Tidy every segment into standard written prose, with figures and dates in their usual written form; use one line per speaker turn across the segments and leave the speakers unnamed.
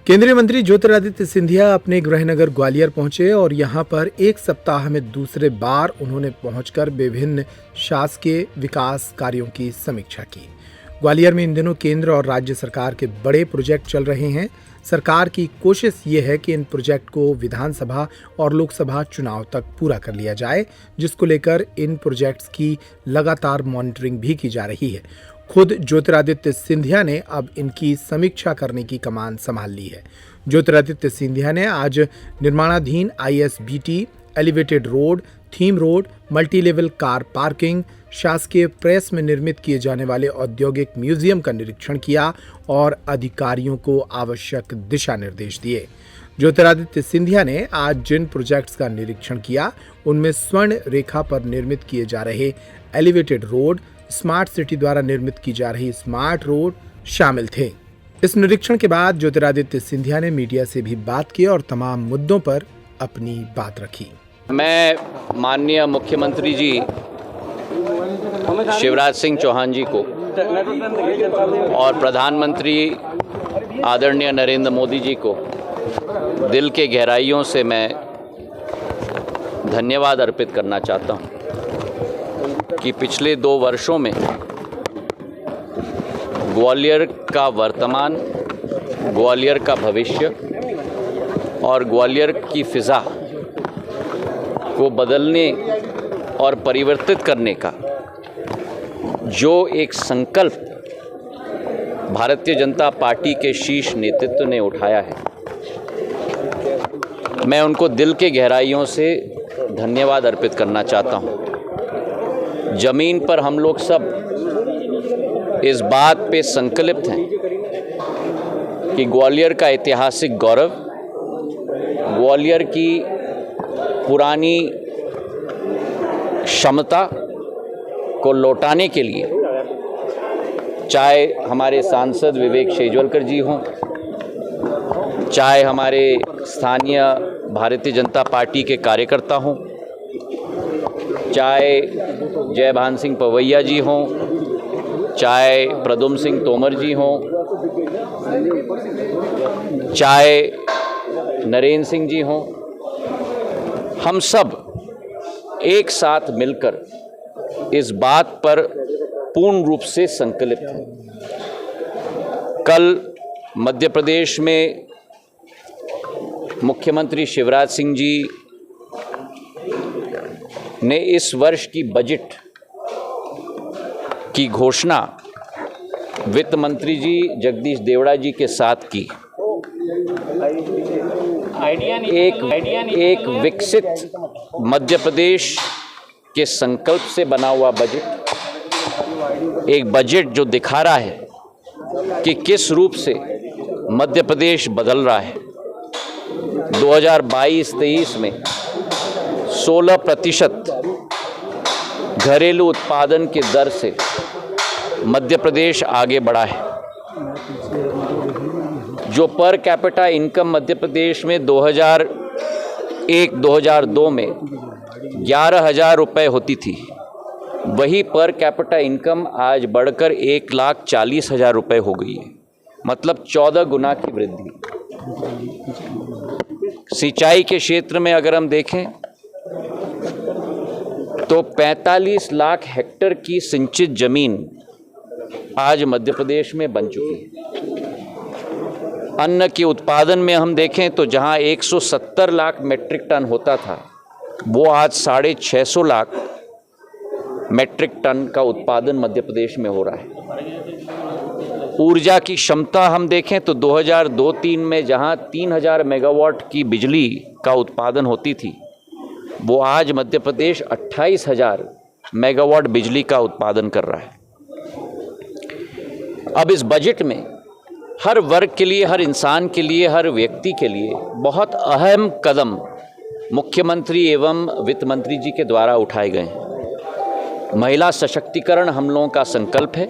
केंद्रीय मंत्री ज्योतिरादित्य सिंधिया अपने गृहनगर ग्वालियर पहुंचे और यहां पर एक सप्ताह में दूसरे बार उन्होंने पहुंचकर विभिन्न शासकीय विकास कार्यों की समीक्षा की। ग्वालियर में इन दिनों केंद्र और राज्य सरकार के बड़े प्रोजेक्ट चल रहे हैं। सरकार की कोशिश ये है कि इन प्रोजेक्ट को विधानसभा और लोकसभा चुनाव तक पूरा कर लिया जाए, जिसको लेकर इन प्रोजेक्ट्स की लगातार मॉनिटरिंग भी की जा रही है। खुद ज्योतिरादित्य सिंधिया ने अब इनकी समीक्षा करने की कमान संभाल ली है। ज्योतिरादित्य सिंधिया ने आज निर्माणाधीन ISBT, elevated road, theme road, multi level car parking, शासकीय प्रेस में निर्मित किए जाने वाले औद्योगिक म्यूजियम का निरीक्षण किया और अधिकारियों को आवश्यक दिशा निर्देश दिए। ज्योतिरादित्य सिंधिया ने आज जिन प्रोजेक्ट्स का निरीक्षण किया उनमें स्वर्ण रेखा पर निर्मित किए जा रहे एलिवेटेड रोड, स्मार्ट सिटी द्वारा निर्मित की जा रही स्मार्ट रोड शामिल थे। इस निरीक्षण के बाद ज्योतिरादित्य सिंधिया ने मीडिया से भी बात की और तमाम मुद्दों पर अपनी बात रखी।
मैं माननीय मुख्यमंत्री जी शिवराज सिंह चौहान जी को और प्रधानमंत्री आदरणीय नरेंद्र मोदी जी को दिल के गहराइयों से मैं धन्यवाद अर्पित करना चाहता हूं कि पिछले 2 वर्षों में ग्वालियर का वर्तमान, ग्वालियर का भविष्य और ग्वालियर की फ़िज़ा को बदलने और परिवर्तित करने का जो एक संकल्प भारतीय जनता पार्टी के शीर्ष नेतृत्व ने उठाया है, मैं उनको दिल के गहराइयों से धन्यवाद अर्पित करना चाहता हूं। ज़मीन पर हम लोग सब इस बात पे संकल्पित हैं कि ग्वालियर का ऐतिहासिक गौरव, ग्वालियर की पुरानी क्षमता को लौटाने के लिए, चाहे हमारे सांसद विवेक शेजवलकर जी हों, चाहे हमारे स्थानीय भारतीय जनता पार्टी के कार्यकर्ता हों, चाहे जयभान सिंह पवैया जी हों, चाहे प्रद्युम्न सिंह तोमर जी हों, चाहे नरेंद्र सिंह जी हों, हम सब एक साथ मिलकर इस बात पर पूर्ण रूप से संकल्पित हैं। कल मध्य प्रदेश में मुख्यमंत्री शिवराज सिंह जी ने इस वर्ष की बजट की घोषणा वित्त मंत्री जी जगदीश देवड़ा जी के साथ की। एक विकसित मध्य प्रदेश के संकल्प से बना हुआ बजट, एक बजट जो दिखा रहा है कि किस रूप से मध्य प्रदेश बदल रहा है। 2022-23 में 16% घरेलू उत्पादन की दर से मध्य प्रदेश आगे बढ़ा है। जो per capita income Madhya Pradesh में 2001-2002 में 11,000 रुपये होती थी, वही पर कैपिटा इनकम आज बढ़कर 1,40,000 रुपये हो गई है, मतलब 14 गुना की वृद्धि। सिंचाई के क्षेत्र में अगर हम देखें तो 45 लाख हेक्टेयर की सिंचित जमीन आज मध्य प्रदेश में बन चुकी है। अन्न के उत्पादन में हम देखें तो जहां 170 लाख मीट्रिक टन होता था, वो आज 650 लाख मीट्रिक टन का उत्पादन मध्य प्रदेश में हो रहा है। ऊर्जा की क्षमता हम देखें तो 2002-03 में जहां 3000 मेगावाट की बिजली का उत्पादन होती थी, वो आज मध्य प्रदेश 28,000 मेगावाट बिजली का उत्पादन कर रहा है। अब इस बजट में हर वर्ग के लिए, हर इंसान के लिए, हर व्यक्ति के लिए बहुत अहम कदम मुख्यमंत्री एवं वित्त मंत्री जी के द्वारा उठाए गए हैं। महिला सशक्तिकरण हम लोगों का संकल्प है।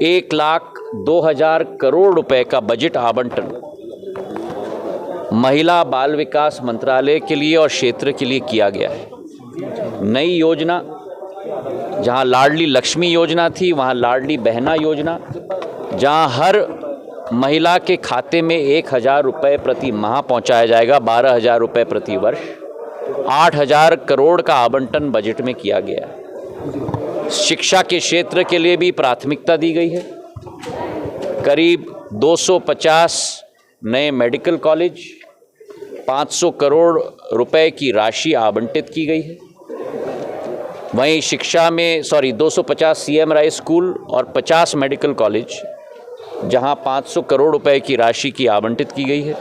1,02,000 करोड़ रुपए का बजट आवंटन महिला बाल विकास मंत्रालय के लिए और क्षेत्र के लिए किया गया है। नई योजना, जहां लाडली लक्ष्मी योजना थी, वहां लाडली बहना योजना, जहां हर महिला के खाते में 1,000 रुपये प्रति माह पहुंचाया जाएगा, 12,000 रुपये प्रति वर्ष। 8,000 करोड़ का आवंटन बजट में किया गया है। शिक्षा के क्षेत्र के लिए भी प्राथमिकता दी गई है। करीब 250 नए मेडिकल कॉलेज, 500 करोड़ रुपए की राशि आवंटित की गई है। वहीं शिक्षा में 250 सीएम राय स्कूल और 50 मेडिकल कॉलेज, जहां 500 करोड़ रुपए की राशि की आवंटित की गई है।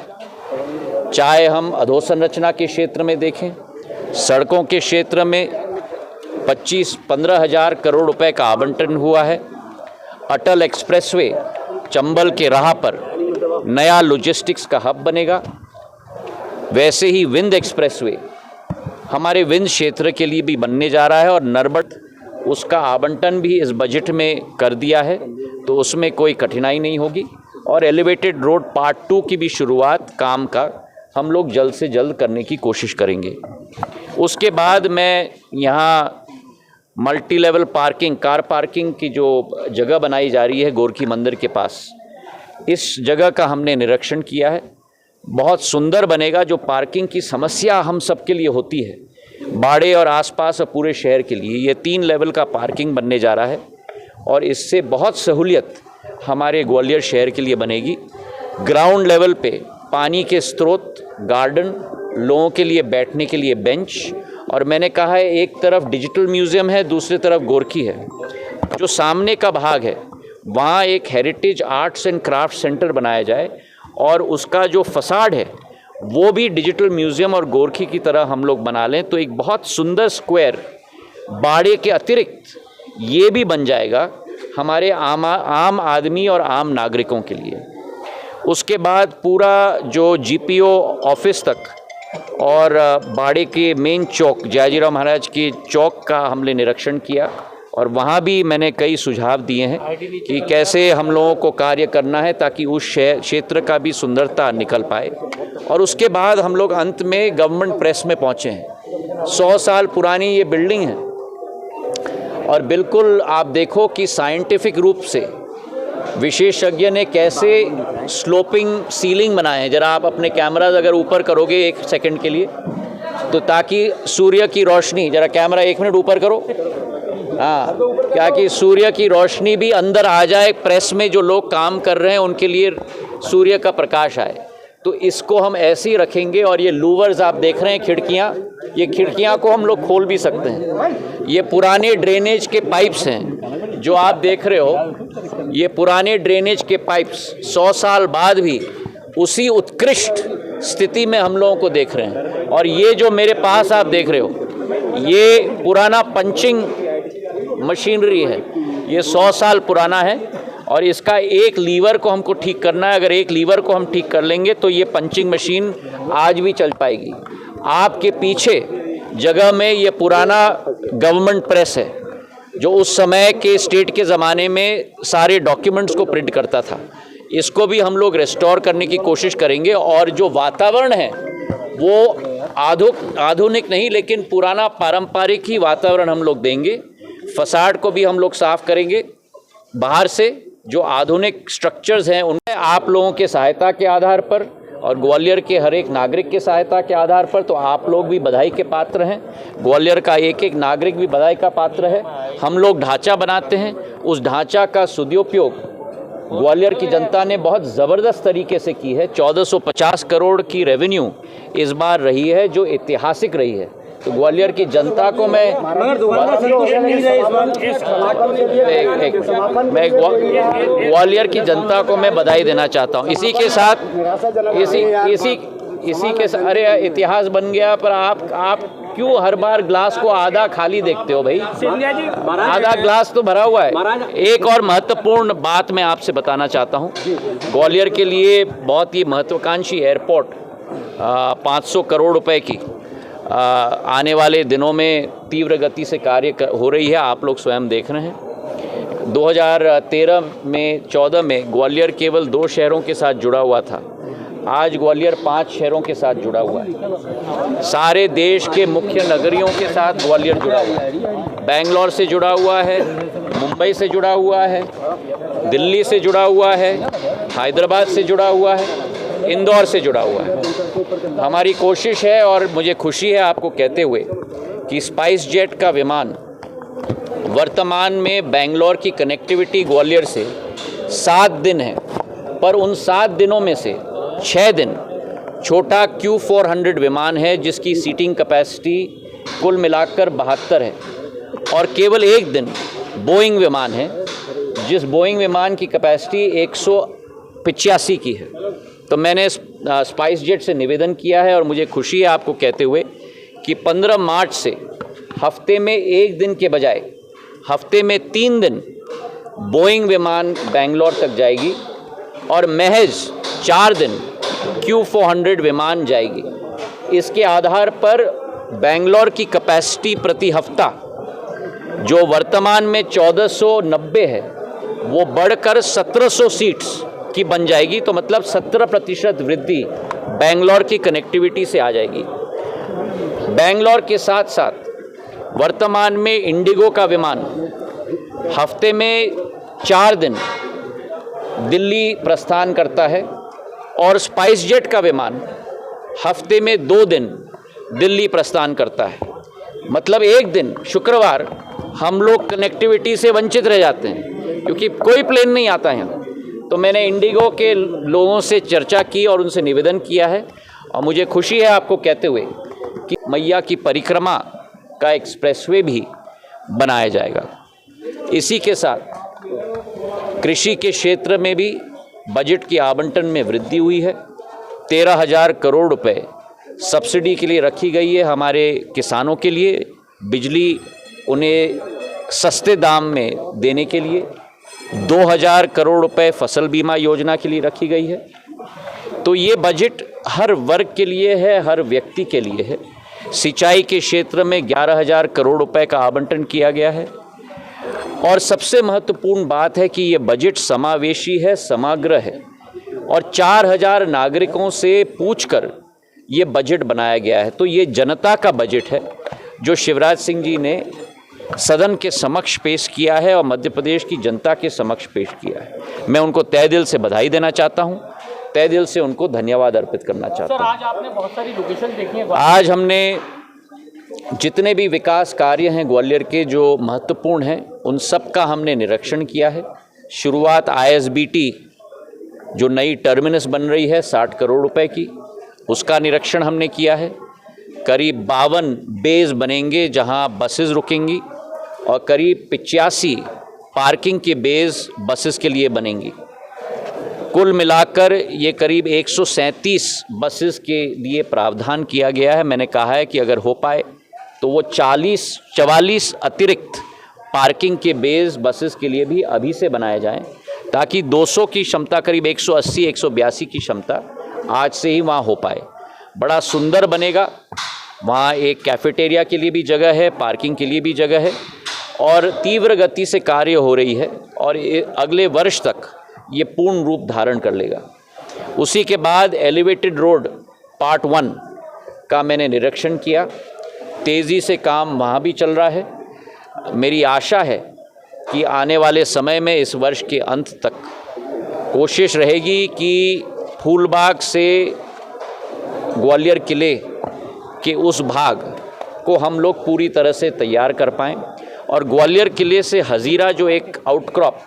चाहे हम अधोसंरचना के क्षेत्र में देखें, सड़कों के क्षेत्र में 15,000 करोड़ रुपए का आवंटन हुआ है। अटल एक्सप्रेसवे चंबल के राह पर नया लॉजिस्टिक्स का हब बनेगा। वैसे ही विंध्य एक्सप्रेसवे हमारे विंध्य क्षेत्र के लिए भी बनने जा रहा है और नरबट उसका आवंटन भी इस बजट में कर दिया है, तो उसमें कोई कठिनाई नहीं होगी। और एलिवेटेड रोड पार्ट 2 की भी शुरुआत काम का हम लोग जल्द से जल्द करने की कोशिश करेंगे। उसके बाद मैं यहाँ multi level parking, car parking की जो जगह बनाई जा रही है गोरखी मंदिर के पास, इस जगह का हमने निरीक्षण किया है। बहुत सुंदर बनेगा। जो पार्किंग की समस्या हम सबके लिए होती है, बाड़े और आसपास और पूरे शहर के लिए, ये 3 लेवल का पार्किंग बनने जा रहा है और इससे बहुत सहूलियत हमारे ग्वालियर शहर के लिए बनेगी। ग्राउंड लेवल पे पानी के स्रोत, गार्डन, लोगों के लिए बैठने के लिए बेंच, और मैंने कहा है एक तरफ डिजिटल म्यूज़ियम है, दूसरी तरफ गोरखी है। जो सामने का भाग है वहाँ एक heritage arts and craft centre बनाया जाए और उसका जो फसाड है वो भी डिजिटल म्यूज़ियम और गोरखी की तरह हम लोग बना लें, तो एक बहुत सुंदर स्क्वायर बाड़े के अतिरिक्त ये भी बन जाएगा हमारे आम आदमी और आम नागरिकों के लिए। उसके बाद पूरा जो जीपीओ ऑफिस तक और बाड़े के मेन चौक, जयाजीराव महाराज के चौक का हमने निरीक्षण किया और वहाँ भी मैंने कई सुझाव दिए हैं कि कैसे हम लोगों को कार्य करना है ताकि उस क्षेत्र का भी सुंदरता निकल पाए। और उसके बाद हम लोग अंत में गवर्नमेंट प्रेस में पहुँचे हैं। 100 साल पुरानी ये बिल्डिंग है और बिल्कुल आप देखो कि साइंटिफिक रूप से विशेषज्ञ ने कैसे स्लोपिंग सीलिंग बनाए हैं। ज़रा आप अपने कैमराज अगर ऊपर करोगे 1 सेकंड के लिए, तो ताकि सूर्य की रोशनी, ज़रा कैमरा 1 मिनट ऊपर करो, हाँ, क्या कि सूर्य की रोशनी भी अंदर आ जाए, प्रेस में जो लोग काम कर रहे हैं उनके लिए सूर्य का प्रकाश आए। तो इसको हम ऐसे ही रखेंगे। और ये लूवर्स आप देख रहे हैं, खिड़कियाँ, ये खिड़कियाँ को हम लोग खोल भी सकते हैं। ये पुराने ड्रेनेज के पाइप्स हैं जो आप देख रहे हो, ये पुराने ड्रेनेज के पाइप्स 100 साल बाद भी उसी उत्कृष्ट स्थिति में हम लोगों को देख रहे हैं। और ये जो मेरे पास आप देख रहे हो, ये पुराना पंचिंग मशीनरी है, ये 100 साल पुराना है और इसका एक लीवर को हमको ठीक करना है। अगर एक लीवर को हम ठीक कर लेंगे तो ये पंचिंग मशीन आज भी चल पाएगी। आपके पीछे जगह में ये पुराना गवर्नमेंट प्रेस है जो उस समय के स्टेट के ज़माने में सारे डॉक्यूमेंट्स को प्रिंट करता था। इसको भी हम लोग रेस्टोर करने की कोशिश करेंगे। और जो वातावरण है वो आधुनिक नहीं, लेकिन पुराना पारंपरिक ही वातावरण हम लोग देंगे। फसाड को भी हम लोग साफ़ करेंगे। बाहर से जो आधुनिक स्ट्रक्चर्स हैं उनमें आप लोगों के सहायता के आधार पर और ग्वालियर के हर एक नागरिक के सहायता के आधार पर, तो आप लोग भी बधाई के पात्र हैं। ग्वालियर का एक एक नागरिक भी बधाई का पात्र है। हम लोग ढांचा बनाते हैं, उस ढांचा का सदुपयोग ग्वालियर की जनता ने बहुत ज़बरदस्त तरीके से की है। 1450 करोड़ की रेवेन्यू इस बार रही है जो ऐतिहासिक रही है। तो ग्वालियर की जनता को मैं ग्वालियर की जनता को मैं बधाई देना चाहता हूँ। इसी के साथ अरे इतिहास बन गया, पर आप क्यों हर बार ग्लास को आधा खाली देखते हो भाई? आधा ग्लास तो भरा हुआ है। एक और महत्वपूर्ण बात मैं आपसे बताना चाहता हूँ। ग्वालियर के लिए बहुत ही महत्वाकांक्षी एयरपोर्ट 500 करोड़ रुपए की आने वाले दिनों में तीव्र गति से कार्य हो रही है। आप लोग स्वयं देख रहे हैं। 2013-14 में ग्वालियर केवल 2 शहरों के साथ जुड़ा हुआ था। आज ग्वालियर 5 शहरों के साथ जुड़ा हुआ है। सारे देश के मुख्य नगरियों के साथ ग्वालियर जुड़ा हुआ है। बेंगलोर से जुड़ा हुआ है, मुंबई से जुड़ा हुआ है, दिल्ली से जुड़ा हुआ है, हैदराबाद से जुड़ा हुआ है, इंदौर से जुड़ा हुआ है। हमारी कोशिश है और मुझे खुशी है आपको कहते हुए कि स्पाइस जेट का विमान वर्तमान में बेंगलोर की कनेक्टिविटी ग्वालियर से 7 दिन है, पर उन 7 दिनों में से 6 दिन छोटा Q400 विमान है जिसकी सीटिंग कैपेसिटी कुल मिलाकर 72 है, और केवल एक दिन बोइंग विमान है जिस बोइंग विमान की कैपेसिटी 185 की है। तो मैंने स्पाइस जेट से निवेदन किया है और मुझे खुशी है आपको कहते हुए कि 15 मार्च से हफ्ते में 1 दिन के बजाय हफ्ते में 3 दिन बोइंग विमान बेंगलोर तक जाएगी और महज 4 दिन Q400 विमान जाएगी। इसके आधार पर बेंगलोर की कैपेसिटी प्रति हफ्ता जो वर्तमान में 1490 है वो बढ़कर 1700 सीट्स की बन जाएगी। तो मतलब 17% वृद्धि बेंगलोर की कनेक्टिविटी से आ जाएगी। बेंगलोर के साथ साथ वर्तमान में इंडिगो का विमान हफ्ते में 4 दिन दिल्ली प्रस्थान करता है और स्पाइस जेट का विमान हफ्ते में 2 दिन दिल्ली प्रस्थान करता है। मतलब एक दिन शुक्रवार हम लोग कनेक्टिविटी से वंचित रह जाते हैं क्योंकि कोई प्लेन नहीं आता है। तो मैंने इंडिगो के लोगों से चर्चा की और उनसे निवेदन किया है और मुझे खुशी है आपको कहते हुए कि मैया की परिक्रमा का एक्सप्रेसवे भी बनाया जाएगा। इसी के साथ कृषि के क्षेत्र में भी बजट की आवंटन में वृद्धि हुई है। 13,000 करोड़ रुपए सब्सिडी के लिए रखी गई है हमारे किसानों के लिए, बिजली उन्हें सस्ते दाम में देने के लिए। 2,000 करोड़ रुपए फसल बीमा योजना के लिए रखी गई है। तो ये बजट हर वर्ग के लिए है, हर व्यक्ति के लिए है। सिंचाई के क्षेत्र में 11,000 करोड़ रुपए का आवंटन किया गया है और सबसे महत्वपूर्ण बात है कि ये बजट समावेशी है, समग्र है और 4,000 नागरिकों से पूछकर ये बजट बनाया गया है। तो ये जनता का बजट है जो शिवराज सिंह जी ने सदन के समक्ष पेश किया है और मध्य प्रदेश की जनता के समक्ष पेश किया है। मैं उनको तहे दिल से बधाई देना चाहता हूं, तहे दिल से उनको धन्यवाद अर्पित करना चाहता हूं।
आज आपने बहुत सारी लोकेशन देखी है।
आज हमने जितने भी विकास कार्य हैं ग्वालियर के जो महत्वपूर्ण हैं उन सब का हमने निरीक्षण किया है। शुरुआत ISBT जो नई टर्मिनस बन रही है 60 करोड़ रुपए की, उसका निरीक्षण हमने किया है। करीब 52 बेज बनेंगे जहां बसेस रुकेंगी और करीब 85 पार्किंग के बेज बसेस के लिए बनेंगी। कुल मिलाकर ये करीब 137 बसेस के लिए प्रावधान किया गया है। मैंने कहा है कि अगर हो पाए तो वो 44 अतिरिक्त पार्किंग के बेज बसेस के लिए भी अभी से बनाए जाएं ताकि 200 की क्षमता करीब 180-182 की क्षमता आज से ही वहाँ हो पाए। बड़ा सुंदर बनेगा। वहाँ एक कैफेटेरिया के लिए भी जगह है, पार्किंग के लिए भी जगह है और तीव्र गति से कार्य हो रही है और अगले वर्ष तक ये पूर्ण रूप धारण कर लेगा। उसी के बाद एलिवेटेड रोड पार्ट 1 का मैंने निरीक्षण किया। तेज़ी से काम वहाँ भी चल रहा है। मेरी आशा है कि आने वाले समय में इस वर्ष के अंत तक कोशिश रहेगी कि फूलबाग से ग्वालियर किले के उस भाग को हम लोग पूरी तरह से तैयार कर पाएँ और ग्वालियर किले से हज़ीरा जो एक आउटक्रॉप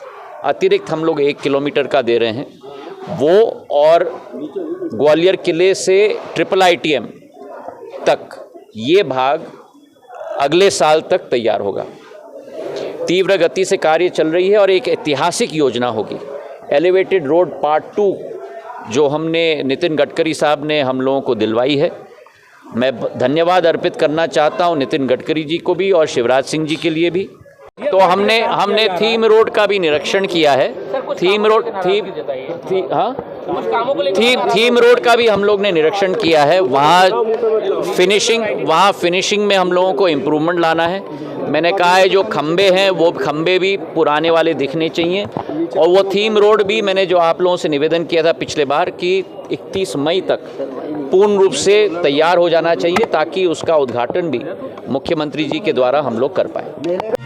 अतिरिक्त हम लोग 1 किलोमीटर का दे रहे हैं वो, और ग्वालियर किले से IIITM तक ये भाग अगले साल तक तैयार होगा। तीव्र गति से कार्य चल रही है और एक ऐतिहासिक योजना होगी। एलिवेटेड रोड पार्ट 2 जो हमने नितिन गडकरी साहब ने हम लोगों को दिलवाई है, मैं धन्यवाद अर्पित करना चाहता हूं नितिन गडकरी जी को भी और शिवराज सिंह जी के लिए भी। तो हमने थीम रोड का भी निरीक्षण किया है। थीम रोड का भी हम लोग ने निरीक्षण किया है। वहाँ फिनिशिंग में हम लोगों को इम्प्रूवमेंट लाना है। मैंने कहा है जो खंबे हैं वो खंबे भी पुराने वाले दिखने चाहिए और वो थीम रोड भी मैंने जो आप लोगों से निवेदन किया था पिछले बार कि 31 मई तक पूर्ण रूप से तैयार हो जाना चाहिए ताकि उसका उद्घाटन भी मुख्यमंत्री जी के द्वारा हम लोग कर पाएँ।